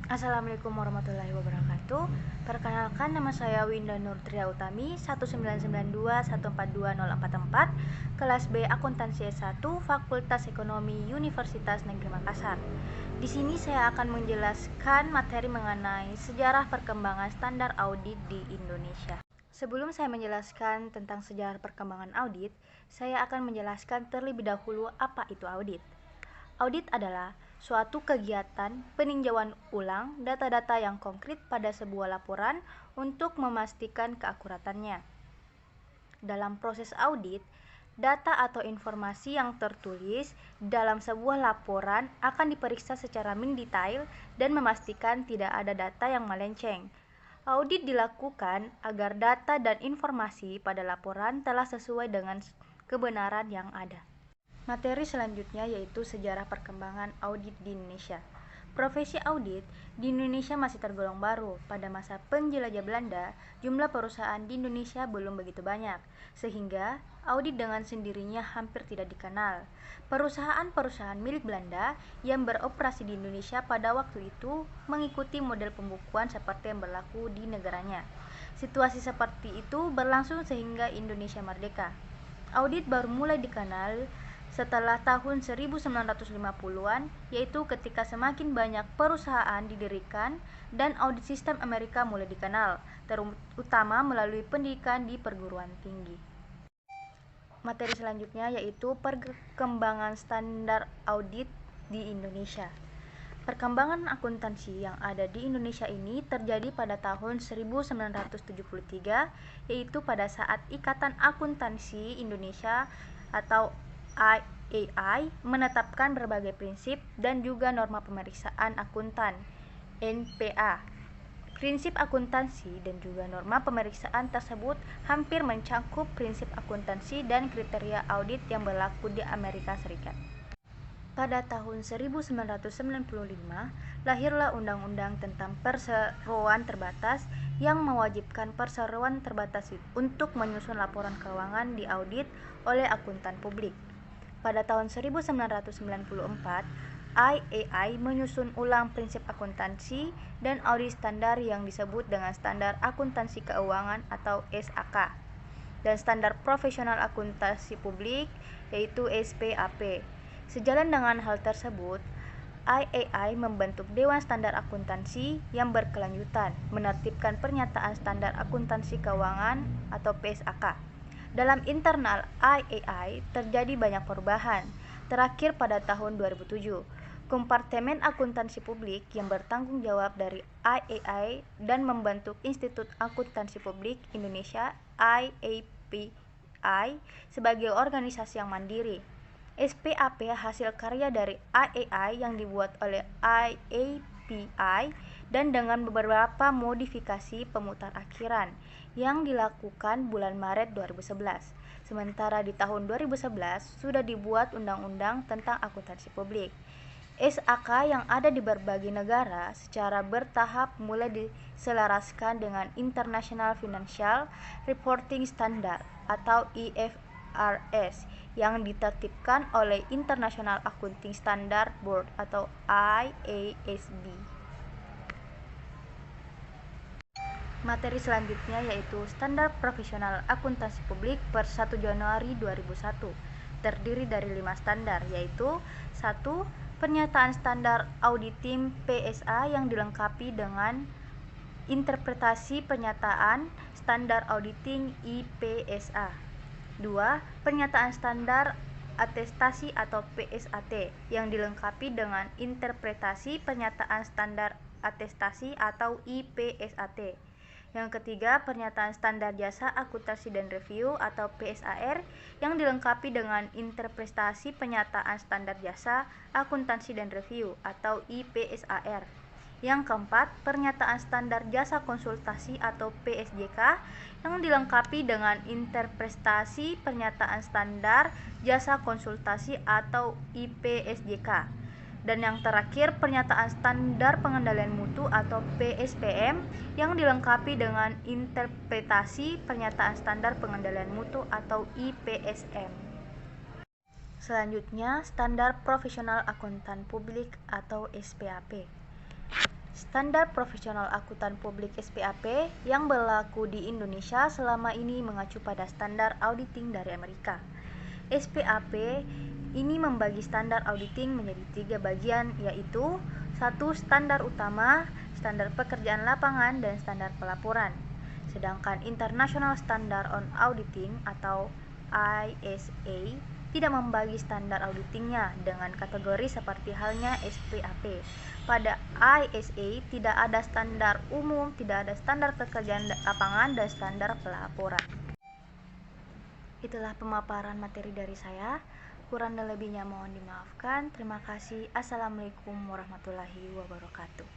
Assalamualaikum warahmatullahi wabarakatuh. Perkenalkan, nama saya Winda Nurtria Utami, 1992142044, kelas B Akuntansi S1, Fakultas Ekonomi Universitas Negeri Makassar. Di sini saya akan menjelaskan materi mengenai sejarah perkembangan standar audit di Indonesia. Sebelum saya menjelaskan tentang sejarah perkembangan audit, saya akan menjelaskan terlebih dahulu apa itu audit. Audit adalah suatu kegiatan peninjauan ulang data-data yang konkret pada sebuah laporan untuk memastikan keakuratannya. Dalam proses audit, data atau informasi yang tertulis dalam sebuah laporan akan diperiksa secara mendetail dan memastikan tidak ada data yang melenceng. Audit dilakukan agar data dan informasi pada laporan telah sesuai dengan kebenaran yang ada. Materi selanjutnya yaitu sejarah perkembangan audit di Indonesia. Profesi audit di Indonesia masih tergolong baru. Pada masa penjelajah Belanda, jumlah perusahaan di Indonesia belum begitu banyak, sehingga audit dengan sendirinya hampir tidak dikenal. Perusahaan-perusahaan milik Belanda yang beroperasi di Indonesia pada waktu itu mengikuti model pembukuan seperti yang berlaku di negaranya. Situasi seperti itu berlangsung sehingga Indonesia merdeka. Audit baru mulai dikenal setelah tahun 1950-an, yaitu ketika semakin banyak perusahaan didirikan dan audit sistem Amerika mulai dikenal, terutama melalui pendidikan di perguruan tinggi. Materi selanjutnya yaitu perkembangan standar audit di Indonesia. Perkembangan akuntansi yang ada di Indonesia ini terjadi pada tahun 1973, yaitu pada saat Ikatan Akuntansi Indonesia atau IAI menetapkan berbagai prinsip dan juga norma pemeriksaan akuntan (NPA). Prinsip akuntansi dan juga norma pemeriksaan tersebut hampir mencakup prinsip akuntansi dan kriteria audit yang berlaku di Amerika Serikat. Pada tahun 1995, lahirlah Undang-Undang tentang Perseroan Terbatas yang mewajibkan perseroan terbatas untuk menyusun laporan keuangan diaudit oleh akuntan publik. Pada tahun 1994, IAI menyusun ulang prinsip akuntansi dan audit standar yang disebut dengan Standar Akuntansi Keuangan atau SAK, dan Standar Profesional Akuntansi Publik yaitu SPAP. Sejalan dengan hal tersebut, IAI membentuk Dewan Standar Akuntansi yang berkelanjutan, menertibkan pernyataan standar akuntansi keuangan atau PSAK. Dalam internal IAI terjadi banyak perubahan. Terakhir pada tahun 2007, Kompartemen Akuntansi Publik yang bertanggung jawab dari IAI dan membentuk Institut Akuntansi Publik Indonesia (IAPI) sebagai organisasi yang mandiri. SPAP hasil karya dari IAI yang dibuat oleh IAPI dan dengan beberapa modifikasi pemutar akhiran yang dilakukan bulan Maret 2011. Sementara di tahun 2011 sudah dibuat undang-undang tentang akuntansi publik. SAK yang ada di berbagai negara secara bertahap mulai diselaraskan dengan International Financial Reporting Standard atau IFRS yang ditertibkan oleh International Accounting Standard Board atau IASB. Materi selanjutnya yaitu Standar Profesional Akuntansi Publik per 1 Januari 2001. Terdiri dari 5 standar, yaitu 1. Pernyataan Standar Auditing PSA yang dilengkapi dengan interpretasi pernyataan Standar Auditing IPSA. 2. Pernyataan Standar Atestasi atau PSAT yang dilengkapi dengan interpretasi pernyataan Standar Atestasi atau IPSAT. Yang ketiga, pernyataan standar jasa akuntansi dan review atau PSAR yang dilengkapi dengan interpretasi pernyataan standar jasa akuntansi dan review atau IPSAR. Yang keempat, pernyataan standar jasa konsultasi atau PSJK yang dilengkapi dengan interpretasi pernyataan standar jasa konsultasi atau IPSJK. Dan yang terakhir, pernyataan standar pengendalian mutu atau PSPM yang dilengkapi dengan interpretasi pernyataan standar pengendalian mutu atau IPSM. Selanjutnya, Standar Profesional Akuntan Publik atau SPAP. Standar Profesional Akuntan Publik (SPAP) yang berlaku di Indonesia selama ini mengacu pada standar auditing dari Amerika. SPAP ini membagi standar auditing menjadi 3 bagian, yaitu 1. Standar utama, standar pekerjaan lapangan, dan standar pelaporan. Sedangkan International Standard on Auditing atau ISA tidak membagi standar auditingnya dengan kategori seperti halnya SPAP. Pada ISA tidak ada standar umum, tidak ada standar pekerjaan lapangan, dan standar pelaporan. Itulah pemaparan materi dari saya. Kurang dan lebihnya mohon dimaafkan. Terima kasih. Assalamualaikum warahmatullahi wabarakatuh.